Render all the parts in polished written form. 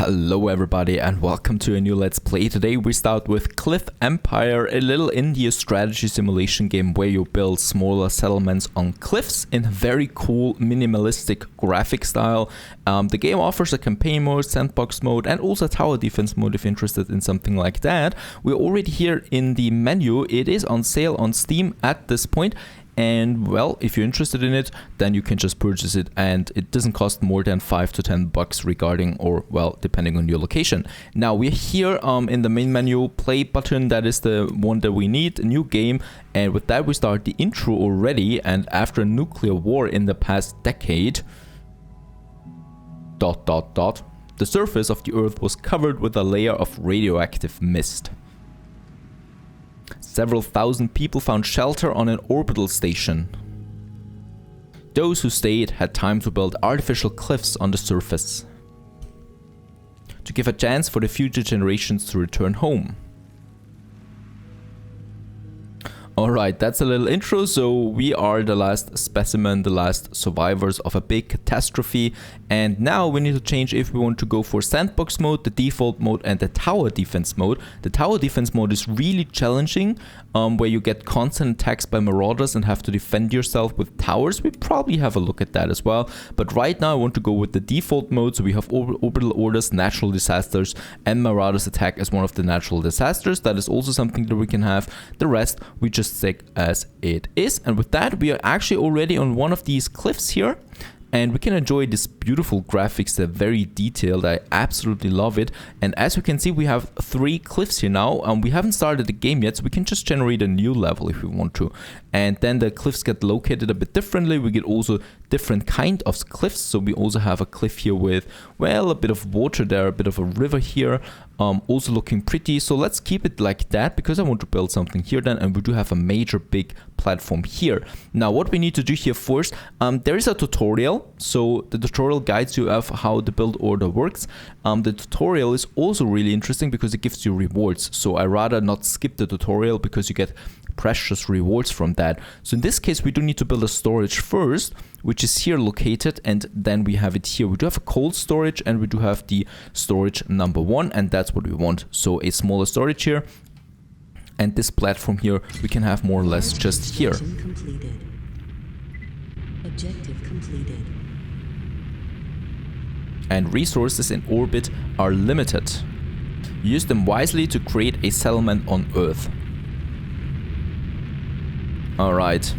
Hello everybody and welcome to a new Let's Play. Today we start with Cliff Empire, a little India strategy simulation game where you build smaller settlements on cliffs in a very cool minimalistic graphic style. The game offers a campaign mode, sandbox mode and also a tower defense mode if you're interested in something like that. We're already here in the menu. It is on sale on Steam at this point. And well, if you're interested in it, then you can just purchase it and it doesn't cost more than $5 to $10 regarding, or well, depending on your location. Now we're here in the main menu, play button, that is the one that we need, a new game. And with that we start the intro already. And after a nuclear war in the past decade, ... the surface of the Earth was covered with a layer of radioactive mist. Several thousand people found shelter on an orbital station. Those who stayed had time to build artificial cliffs on the surface to give a chance for the future generations to return home. Alright, that's a little intro. So we are the last specimen, the last survivors of a big catastrophe. And now we need to change if we want to go for sandbox mode, the default mode and the tower defense mode. The tower defense mode is really challenging, where you get constant attacks by marauders and have to defend yourself with towers. We probably have a look at that as well. But right now I want to go with the default mode. So we have orbital orders, natural disasters and marauders attack as one of the natural disasters. That is also something that we can have. The rest we just stick as it is. And with that we are actually already on one of these cliffs here. And we can enjoy this beautiful graphics. They're very detailed. I absolutely love it. And as you can see, we have 3 cliffs here now. We haven't started the game yet, so we can just generate a new level if we want to. And then the cliffs get located a bit differently. We get also different kind of cliffs. So we also have a cliff here with, well, a bit of water there, a bit of a river here. Also looking pretty. So let's keep it like that because I want to build something here then. And we do have a major big platform here. Now what we need to do here first, there is a tutorial. So the tutorial guides you of how the build order works. The tutorial is also really interesting because it gives you rewards. So I rather not skip the tutorial because you get precious rewards from that. So in this case we do need to build a storage first, which is here located, and then we have it here. We do have a cold storage and we do have the storage number 1, and that's what we want. So a smaller storage here, and this platform here we can have more or less just here. Objective completed. And resources in orbit are limited. Use them wisely to create a settlement on Earth. Alright.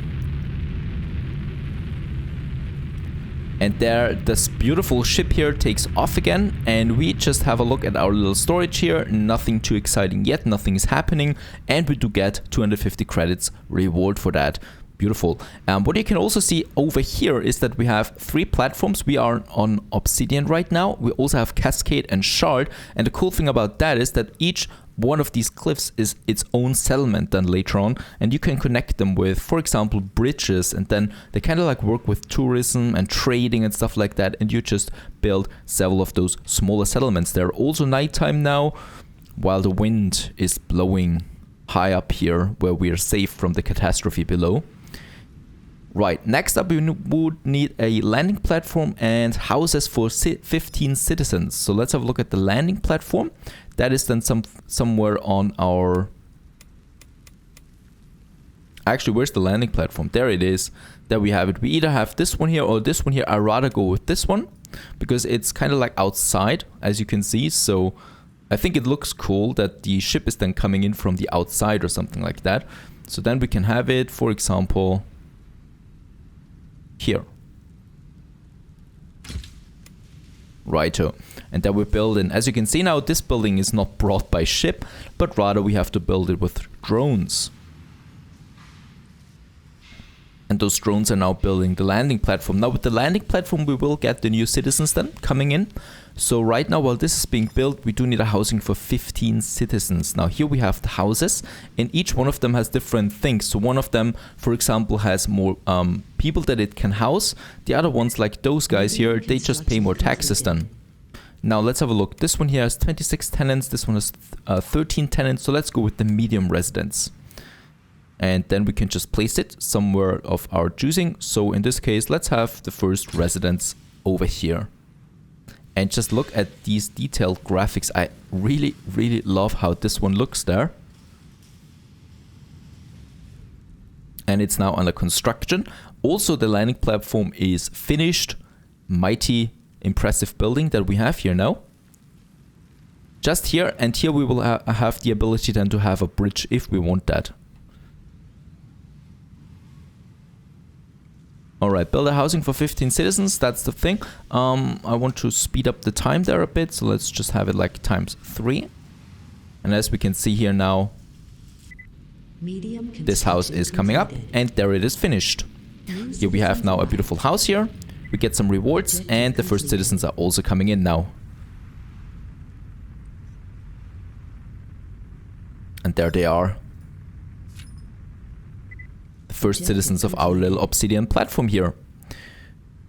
And there, this beautiful ship here takes off again, and we just have a look at our little storage here. Nothing too exciting yet, nothing is happening, and we do get 250 credits reward for that. Beautiful. What you can also see over here is that we have 3 platforms. We are on Obsidian right now. We also have Cascade and Shard, and the cool thing about that is that each one of these cliffs is its own settlement then later on, and you can connect them with, for example, bridges, and then they kind of like work with tourism and trading and stuff like that, and you just build several of those smaller settlements. They're also nighttime now while the wind is blowing high up here where we are safe from the catastrophe below. Right, next up we would need a landing platform and houses for 15 citizens. So let's have a look at the landing platform. That is then somewhere on our... Actually, where's the landing platform? There it is. There we have it. We either have this one here or this one here. I'd rather go with this one because it's kind of like outside, as you can see. So I think it looks cool that the ship is then coming in from the outside or something like that. So then we can have it, for example, here. Righto. And then we build in. As you can see now, this building is not brought by ship, but rather we have to build it with drones. And those drones are now building the landing platform. Now with the landing platform we will get the new citizens then coming in. So right now while this is being built, we do need a housing for 15 citizens. Now here we have the houses, and each one of them has different things. So one of them, for example, has more people that it can house. The other ones, like those guys here, they just pay more taxes then. Now let's have a look. This one here has 26 tenants, this one has 13 tenants. So let's go with the medium residence. And then we can just place it somewhere of our choosing. So in this case, let's have the first residence over here. And just look at these detailed graphics. I really, really love how this one looks there. And it's now under construction. Also, the landing platform is finished. Mighty, impressive building that we have here now. Just here, and here we will have the ability then to have a bridge if we want that. Alright, build a housing for 15 citizens, that's the thing. I want to speed up the time there a bit, so let's just have it like times 3. And as we can see here now, this house is coming up, and there it is finished. Here we have now a beautiful house here. We get some rewards, and the first citizens are also coming in now. And there they are. The first citizens of our little obsidian platform here.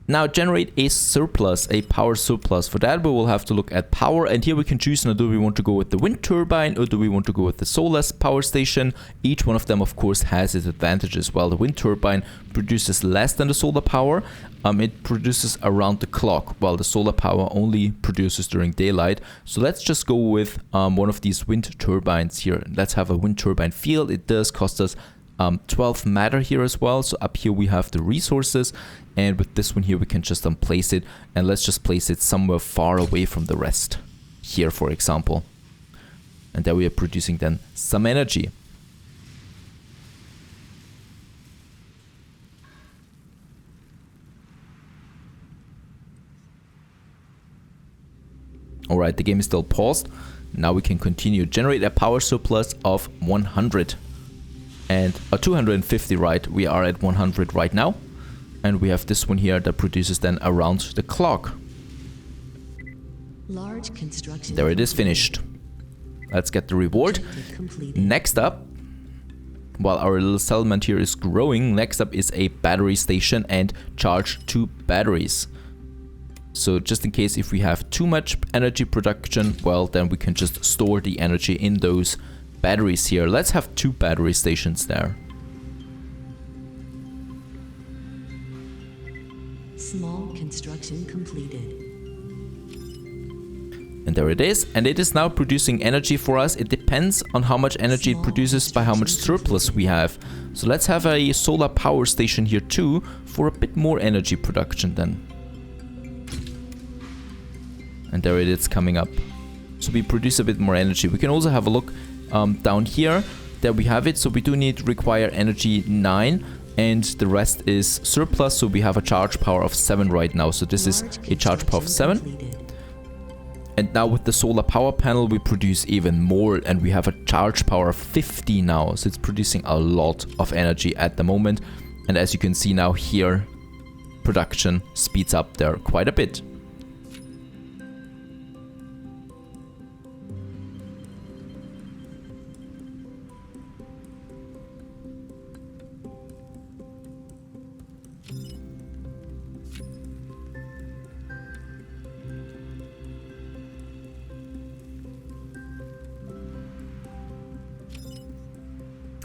Now generate a surplus, a power surplus. For that we will have to look at power, and here we can choose now, do we want to go with the wind turbine or do we want to go with the solar power station. Each one of them of course has its advantages. While the wind turbine produces less than the solar power, it produces around the clock, while the solar power only produces during daylight. So let's just go with one of these wind turbines here. Let's have a wind turbine field. It does cost us 12 matter here as well. So up here we have the resources, and with this one here we can just place it, and let's just place it somewhere far away from the rest here, for example. And there we are producing then some energy. Alright, the game is still paused. Now we can continue. Generate a power surplus of 100. And 250, right? We are at 100 right now. And we have this one here that produces then around the clock. Large construction. There it is, finished. Let's get the reward. Next up, while our little settlement here is growing, next up is a battery station and charge 2 batteries. So just in case if we have too much energy production, well, then we can just store the energy in those batteries here. Let's have 2 battery stations there. Small construction completed. And there it is. And it is now producing energy for us. It depends on how much energy it produces by how much surplus we have. So let's have a solar power station here too for a bit more energy production then. And there it is coming up. So we produce a bit more energy. We can also have a look down here. There we have it. So we do need require energy 9, and the rest is surplus. So we have a charge power of 7 right now. So this is a charge power of 7. And now with the solar power panel we produce even more, and we have a charge power of 50 now. So it's producing a lot of energy at the moment. And as you can see now here, production speeds up there quite a bit.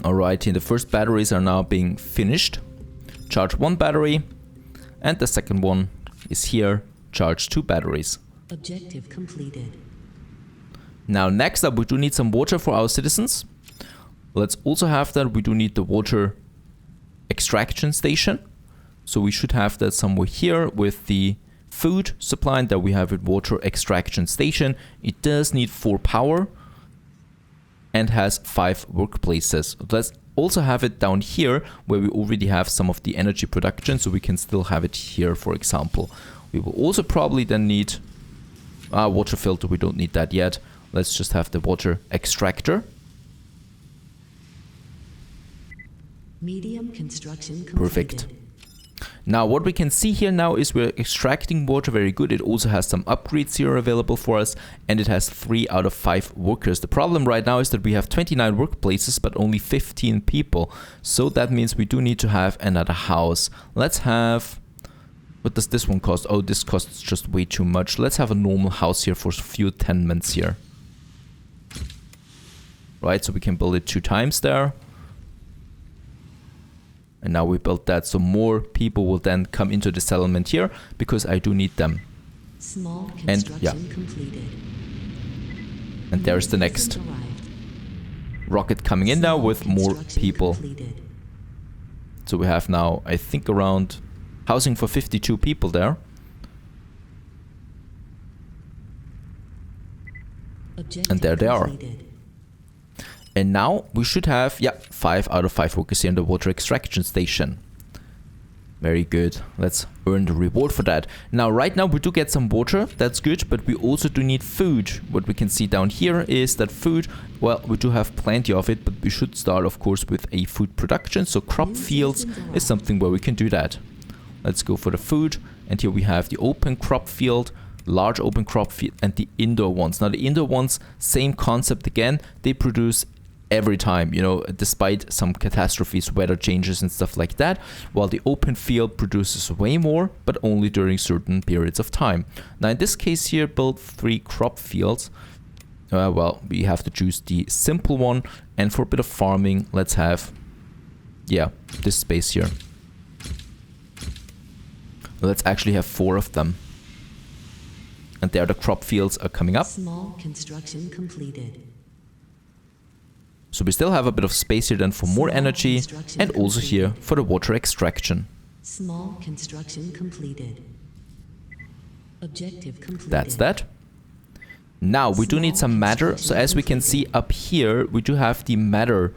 Alright, here the first batteries are now being finished. Charge 1 battery, and the second one is here. Charge 2 batteries. Objective completed. Now next up we do need some water for our citizens. Let's also have that. We do need the water extraction station. So we should have that somewhere here with the food supply, and that we have a water extraction station. It does need 4 power. And has 5 workplaces. Let's also have it down here where we already have some of the energy production, so we can still have it here, for example. We will also probably then need a water filter. We don't need that yet. Let's just have the water extractor. Medium construction completed. Perfect. Now what we can see here now is we're extracting water very good. It also has some upgrades here available for us, and it has 3 out of 5 workers. The problem right now is that we have 29 workplaces but only 15 people. So that means we do need to have another house. Let's have... What does this one cost? Oh, this costs just way too much. Let's have a normal house here for a few tenements here. Right, so we can build it 2 times there. And now we built that, so more people will then come into the settlement here, because I do need them. Small And, construction completed. And there's the next Citizens arrived. rocket coming in now Small with more construction people. completed. So we have now, I think, around housing for 52 people there. Objective And there they are. completed. And now we should have, 5 out of 5 workers here in the water extraction station. Very good. Let's earn the reward for that. Now, right now we do get some water. That's good. But we also do need food. What we can see down here is that food, well, we do have plenty of it. But we should start, of course, with a food production. So crop fields is something where we can do that. Let's go for the food. And here we have the open crop field, large open crop field, and the indoor ones. Now, the indoor ones, same concept again. They produce every time, you know, despite some catastrophes, weather changes and stuff like that, while the open field produces way more, but only during certain periods of time. Now in this case here, build 3 crop fields. Well, we have to choose the simple one, and for a bit of farming, let's have, this space here. Let's actually have 4 of them. And there the crop fields are coming up. Small construction completed. So we still have a bit of space here then for more energy, and also here for the water extraction. Small construction completed. Objective completed. That's that. Now we do need some matter. So as we can see up here, we do have the matter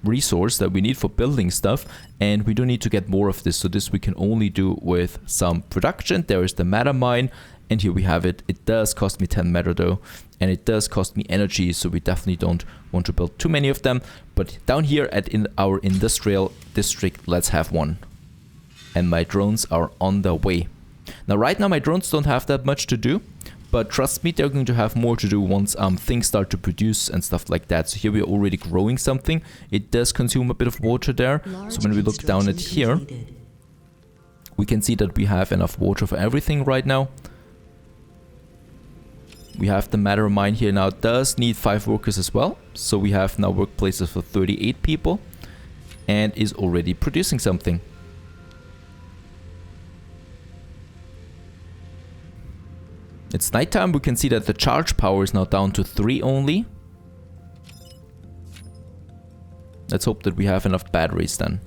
resource that we need for building stuff, and we do need to get more of this. So this we can only do with some production. There is the matter mine, and here we have it. It does cost me 10 matter though, and it does cost me energy, so we definitely don't want to build too many of them. But down here in our industrial district, let's have one. And my drones are on their way. Now right now my drones don't have that much to do, but trust me, they're going to have more to do once things start to produce and stuff like that. So here we're already growing something. It does consume a bit of water there. So when we look down at here, we can see that we have enough water for everything right now. We have the matter mine here now. It does need 5 workers as well. So we have now workplaces for 38 people and is already producing something. It's nighttime. We can see that the charge power is now down to 3 only. Let's hope that we have enough batteries then.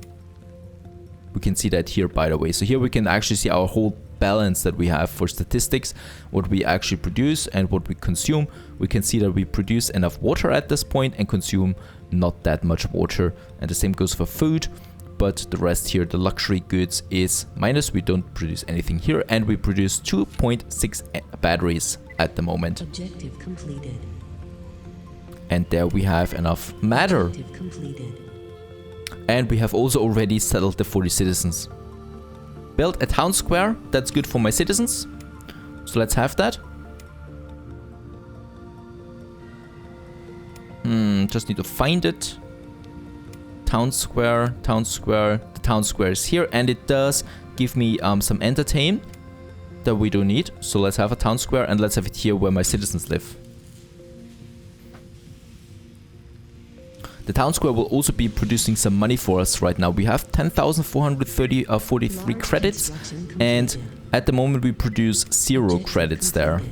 We can see that here, by the way. So here we can actually see our whole balance that we have for statistics, what we actually produce and what we consume. We can see that we produce enough water at this point and consume not that much water. And the same goes for food. But the rest here, the luxury goods, is minus. We don't produce anything here, and we produce 2.6 batteries at the moment. Objective completed. And there we have enough matter. Objective completed. And we have also already settled the 40 citizens. Built a town square. That's good for my citizens. So let's have that. Just need to find it. Town square, town square. The town square is here, and it does give me some entertain that we do need. So let's have a town square, and let's have it here where my citizens live. The town square will also be producing some money for us right now. We have 10,443 credits, and at the moment we produce 0 credits there.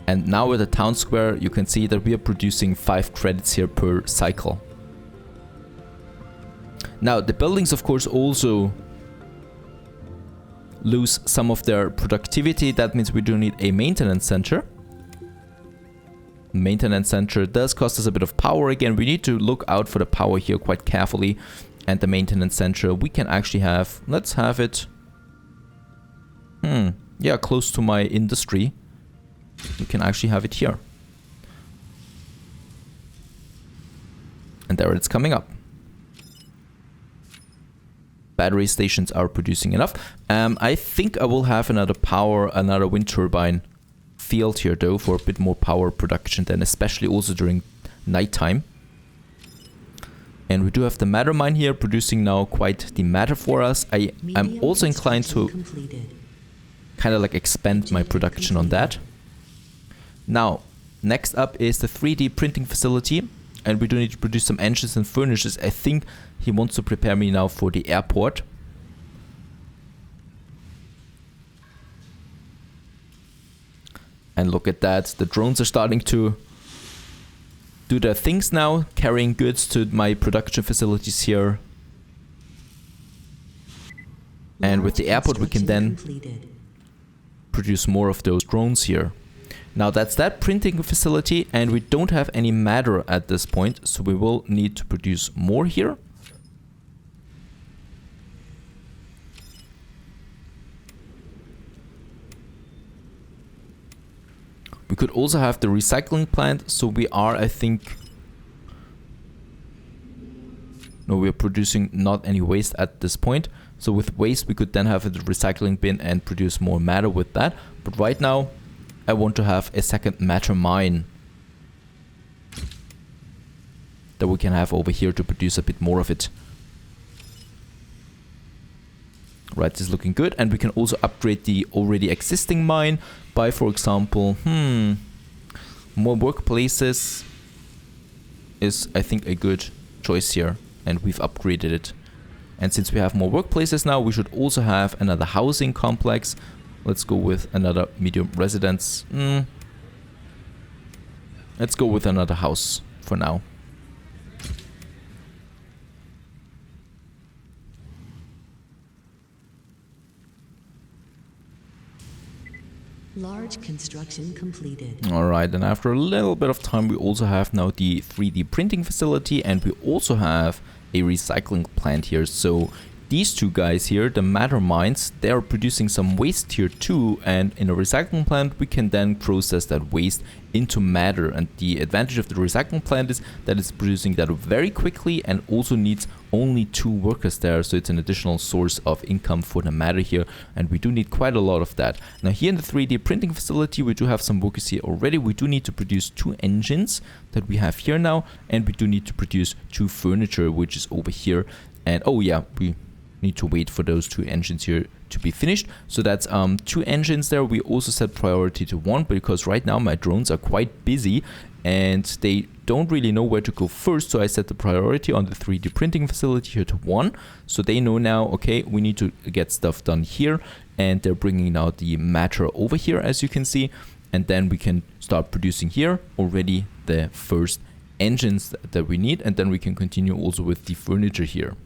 And now with the town square, you can see that we are producing 5 credits here per cycle. Now, the buildings, of course, also lose some of their productivity. That means we do need a maintenance center. Maintenance center does cost us a bit of power. Again, we need to look out for the power here quite carefully. And the maintenance center, we can actually have, let's have it, close to my industry. We can actually have it here. And there it's coming up. Battery stations are producing enough. I think I will have another wind turbine field here though, for a bit more power production then, especially also during nighttime. And we do have the matter mine here producing now quite the matter for us. I'm also inclined to kind of like expand my production on that. Now, next up is the 3D printing facility, and we do need to produce some engines and furnaces. I think he wants to prepare me now for the airport. And look at that, the drones are starting to do their things now, carrying goods to my production facilities here. And with the airport, we can then produce more of those drones here. Now that's that printing facility, and we don't have any matter at this point, so we will need to produce more here. We could also have the recycling plant, so we are, I think... No, we are producing not any waste at this point. So with waste, we could then have a recycling bin and produce more matter with that. But right now, I want to have a second matter mine that we can have over here to produce a bit more of it. Right, this is looking good. And we can also upgrade the already existing mine by, for example, more workplaces is, I think, a good choice here. And we've upgraded it. And since we have more workplaces now, we should also have another housing complex. Let's go with another medium residence. Let's go with another house for now. Large construction completed. Alright, and after a little bit of time, we also have now the 3D printing facility, and we also have a recycling plant here. So these two guys here, the matter mines, they are producing some waste here too, and in a recycling plant we can then process that waste into matter. And the advantage of the recycling plant is that it's producing that very quickly and also needs only 2 workers there, so it's an additional source of income for the matter here, and we do need quite a lot of that. Now here in the 3D printing facility, we do have some workers here already. We do need to produce 2 engines that we have here now, and we do need to produce 2 furniture, which is over here. And oh yeah, we need to wait for those 2 engines here to be finished. So that's 2 engines there. We also set priority to 1 because right now my drones are quite busy and they don't really know where to go first. So I set the priority on the 3D printing facility here to 1. So they know now, okay, we need to get stuff done here, and they're bringing now the matter over here, as you can see. And then we can start producing here already the first engines that we need, and then we can continue also with the furniture here.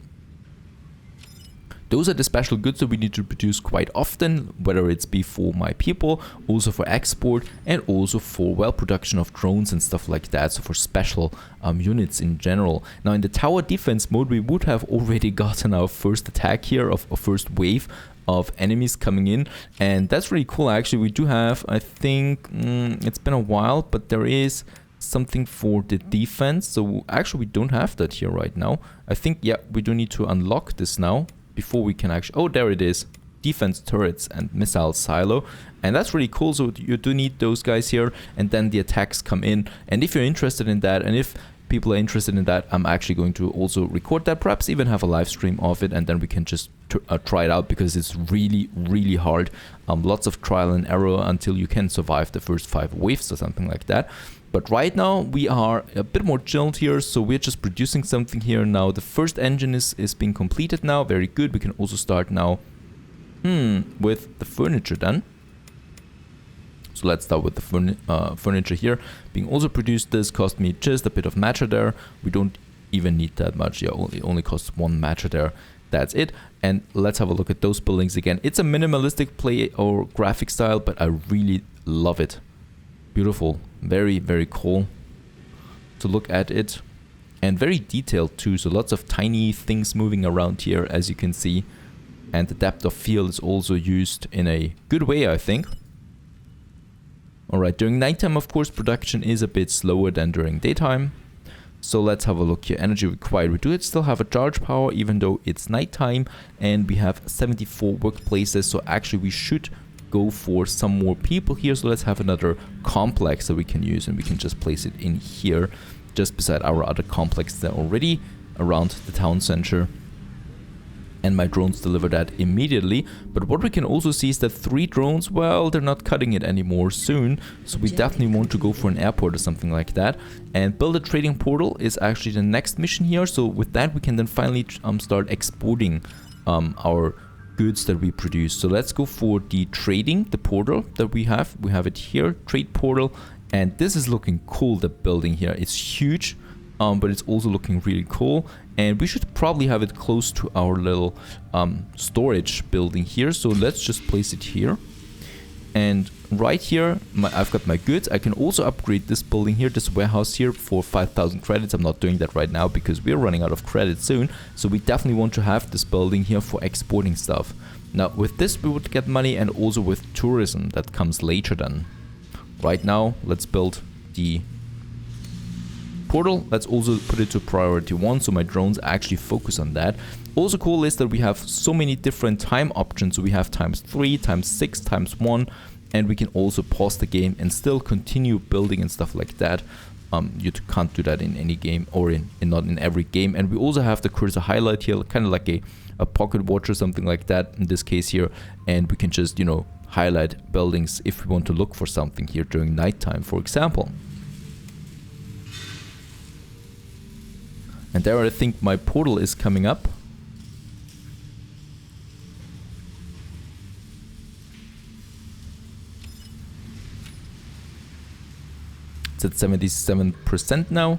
Those are the special goods that we need to produce quite often, whether it's be for my people, also for export, and also for, well, production of drones and stuff like that, so for special units in general. Now in the tower defense mode, we would have already gotten our first attack here, of first wave of enemies coming in, and that's really cool. Actually, we do have, I think, it's been a while, but there is something for the defense. So actually we don't have that here right now. I think, yeah, we do need to unlock this now before we can actually... Oh, there it is. Defense turrets and missile silo. And that's really cool. So you do need those guys here, and then the attacks come in. And if you're interested in that, and if people are interested in that, I'm actually going to also record that, perhaps even have a live stream of it, and then we can just try it out, because it's really, really hard. Lots of trial and error until you can survive the first 5 waves or something like that. But right now we are a bit more chilled here, so we're just producing something here now. The first engine is being completed now. Very good. We can also start now with the furniture then. So let's start with the furniture here being also produced. This cost me just a bit of matter there. We don't even need that much. Yeah, it only costs 1 matter there. That's it. And let's have a look at those buildings again. It's a minimalistic play or graphic style, but I really love it. Beautiful. Very, very cool to look at it, and very detailed too. So lots of tiny things moving around here, as you can see, and the depth of field is also used in a good way, I think. Alright, during nighttime, of course, production is a bit slower than during daytime. So let's have a look here. Energy required. We do still have a charge power even though it's nighttime, and we have 74 workplaces. So actually we should go for some more people here. So let's have another complex that we can use, and we can just place it in here just beside our other complex there already around the town center, and my drones deliver that immediately. But what we can also see is that 3 drones, well, they're not cutting it anymore soon, so we definitely want to go for an airport or something like that. And build a trading portal is actually the next mission here. So with that we can then finally start exporting our goods that we produce. So let's go for the trading, the portal that we have. We have it here, trade portal, and this is looking cool, the building here. It's huge, but it's also looking really cool, and we should probably have it close to our little storage building here. So let's just place it here. And right here, I've got my goods. I can also upgrade this building here, this warehouse here, for 5,000 credits. I'm not doing that right now because we're running out of credits soon. So we definitely want to have this building here for exporting stuff. Now with this we would get money, and also with tourism that comes later then. Right now, let's build the portal. Let's also put it to priority 1 so my drones actually focus on that. Also cool is that we have so many different time options. So we have ×3, ×6, ×1, and we can also pause the game and still continue building and stuff like that. You can't do that in any game, or not in every game. And we also have the cursor highlight here, kind of like a pocket watch or something like that in this case here, and we can just, you know, highlight buildings if we want to look for something here during nighttime, for example. And there I think my portal is coming up. It's at 77% now.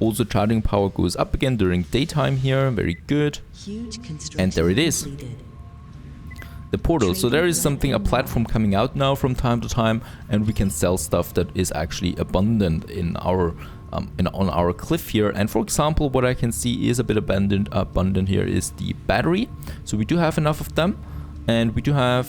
Also charging power goes up again during daytime here, very good. And there it is. The portal. So there is something, a platform coming out now from time to time, and we can sell stuff that is actually abundant in our on our cliff here. And for example, what I can see is a bit abundant here is the battery. So we do have enough of them, and we do have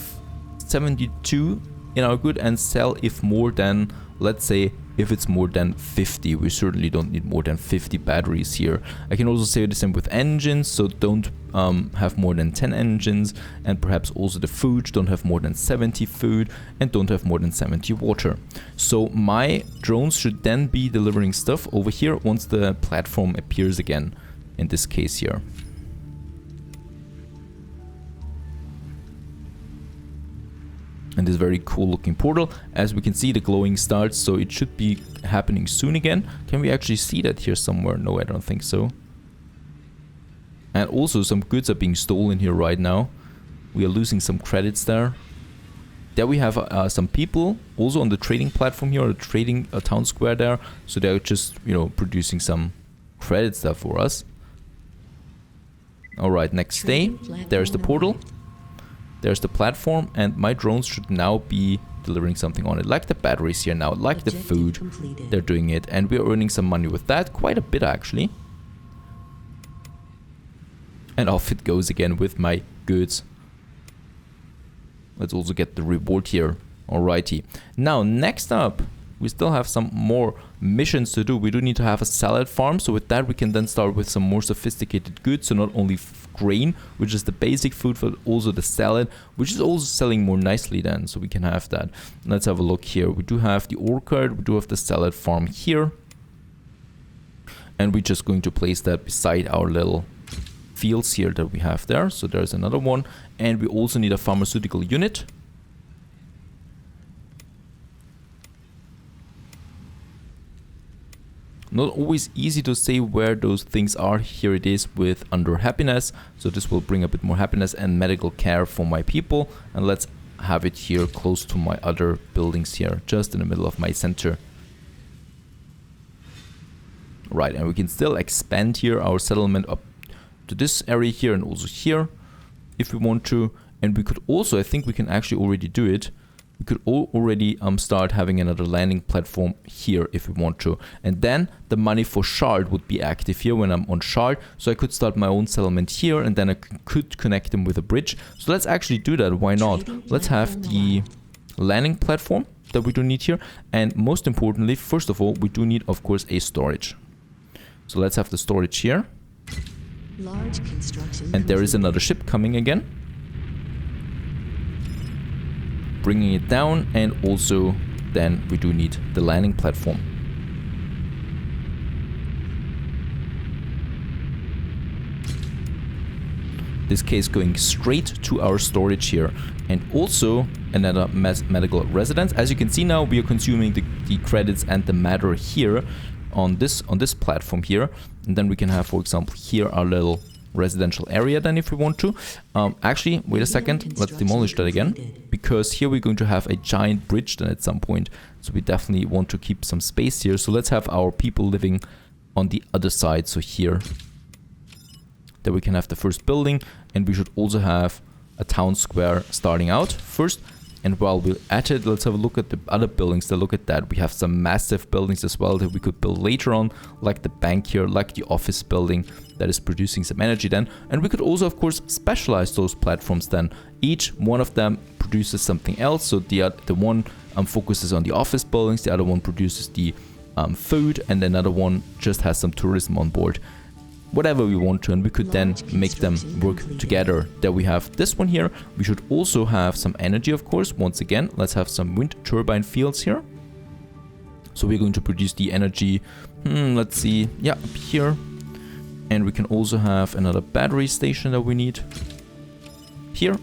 72 in our good, and sell if more than, let's say, if it's more than 50. We certainly don't need more than 50 batteries here. I can also say the same with engines, so don't have more than 10 engines, and perhaps also the food, don't have more than 70 food, and don't have more than 70 water. So my drones should then be delivering stuff over here once the platform appears again, in this case here. And this very cool looking portal. As we can see, the glowing starts, so it should be happening soon again. Can we actually see that here somewhere? No, I don't think so. And also some goods are being stolen here right now. We are losing some credits there. There we have some people also on the trading platform here, or the trading town square there. So they're just, you know, producing some credits there for us. All right, next day, there's the portal. There's the platform, and my drones should now be delivering something on it, like the batteries here now, like the food. They're doing it, and we're earning some money with that, quite a bit actually. And off it goes again with my goods. Let's also get the reward here. Alrighty. Now, next up, we still have some more missions to do. We do need to have a salad farm, so with that we can then start with some more sophisticated goods. So not only grain, which is the basic food, but also the salad, which is also selling more nicely then, so we can have that. Let's have a look here. We do have the orchard, we do have the salad farm here, and we're just going to place that beside our little fields here that we have there. So there's another one, and we also need a pharmaceutical unit. Not always easy to say where those things are. Here it is with under happiness. So this will bring a bit more happiness and medical care for my people. And let's have it here close to my other buildings here, just in the middle of my center. Right, and we can still expand here our settlement up to this area here and also here if we want to. And we could also, I think we can actually already do it. We could already start having another landing platform here if we want to. And then the money for shard would be active here when I'm on shard. So I could start my own settlement here, and then I could connect them with a bridge. So let's actually do that. Why not? Let's have the landing platform that we do need here. And most importantly, first of all, we do need, of course, a storage. So let's have the storage here. Large construction. And there is another ship coming again. Bringing it down, and also then we do need the landing platform. This case going straight to our storage here, and also another medical residence. As you can see now, we are consuming the credits and the matter here on this platform here, and then we can have, for example, here our little residential area then if we want to. Actually, wait a second, let's demolish that again, because here we're going to have a giant bridge then at some point. So we definitely want to keep some space here. So let's have our people living on the other side. So here, there we can have the first building, and we should also have a town square starting out first. And while we're at it, let's have a look at the other buildings. So look at that. We have some massive buildings as well that we could build later on, like the bank here, like the office building that is producing some energy then. And we could also, of course, specialize those platforms then. Each one of them produces something else. So the one focuses on the office buildings, the other one produces the food, and another one just has some tourism on board. Whatever we want to, and we could then make them work together. There we have this one here. We should also have some energy, of course. Once again, let's have some wind turbine fields here. So we're going to produce the energy, let's see, yeah, up here. And we can also have another battery station that we need here.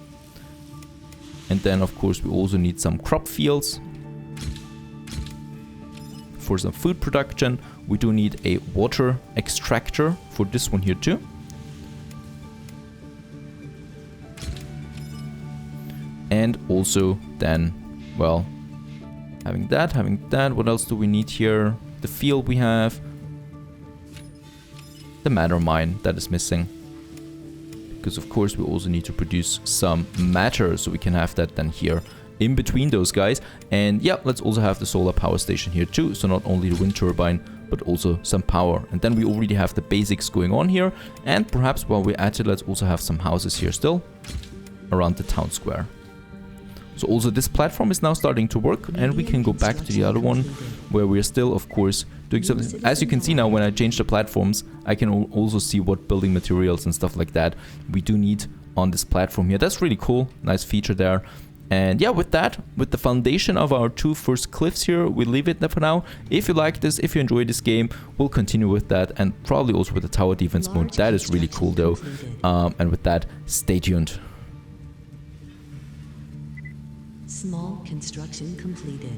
And then, of course, we also need some crop fields for some food production. We do need a water extractor for this one here too. And also then, well, having that. What else do we need here? The field we have. The matter mine that is missing. Because of course we also need to produce some matter, so we can have that then here in between those guys. And yeah, let's also have the solar power station here too. So not only the wind turbine, but also some power. And then we already have the basics going on here. And perhaps while we're at it, let's also have some houses here still around the town square. So also this platform is now starting to work, and we can go back to the other one where we're still, of course, doing something. As you can see now, when I change the platforms, I can also see what building materials and stuff like that we do need on this platform here. That's really cool. Nice feature there. And yeah, with that, with the foundation of our two first cliffs here, we leave it there for now. If you like this, if you enjoy this game, we'll continue with that, and probably also with the tower defense mode. That is really cool though. And with that, stay tuned. Small construction completed.